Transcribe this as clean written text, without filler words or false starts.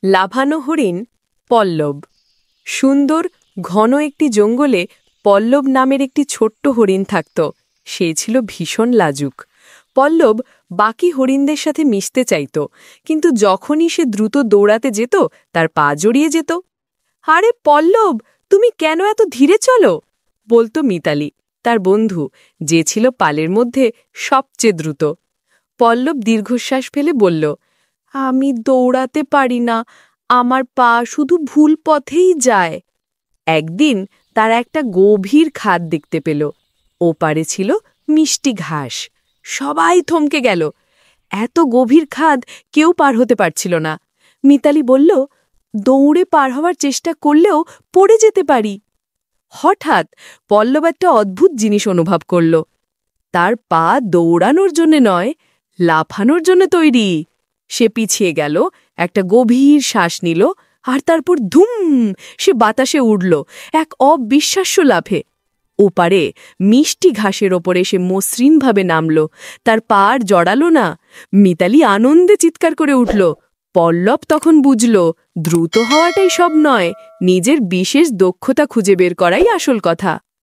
লাফানো হরিণ পল্লব। সুন্দর ঘন একটি জঙ্গলে পল্লব নামের একটি ছোট্ট হরিণ থাকত। সে ছিল ভীষণ লাজুক। পল্লব বাকি হরিণদের সাথে মিশতে চাইত, কিন্তু যখনই সে দ্রুত দৌড়াতে যেত তার পা জড়িয়ে যেত। আরে পল্লব, তুমি কেন এত ধীরে চলো? বলতো মিতালি, তার বন্ধু, যে ছিল পালের মধ্যে সবচেয়ে দ্রুত। পল্লব দীর্ঘশ্বাস ফেলে বলল, আমি দৌড়াতে পারি না, আমার পা শুধু ভুল পথেই যায়। একদিন তারা একটা গভীর খাদ দেখতে পেল। ওপারে ছিল মিষ্টি ঘাস। সবাই থমকে গেল। এত গভীর খাদ কেউ পার হতে পারছিল না। মিতালি বলল, দৌড়ে পার হওয়ার চেষ্টা করলেও পড়ে যেতে পারি। হঠাৎ পল্লব একটা অদ্ভুত জিনিস অনুভব করল। তার পা দৌড়ানোর জন্য নয়, লাফানোর জন্য তৈরি। সে পিছিয়ে গেল, একটা গভীর শ্বাস নিল, আর তারপর ধুম, সে বাতাসে উড়ল এক অবিশ্বাস্য লাফে। ওপারে মিষ্টি ঘাসের ওপরে সে মসৃণভাবে নামল। তার পা আর জড়ালো না। মিতালি আনন্দে চিৎকার করে উঠল। পল্লব তখন বুঝল, দ্রুত হওয়াটাই সব নয়, নিজের বিশেষ দক্ষতা খুঁজে বের করাই আসল কথা।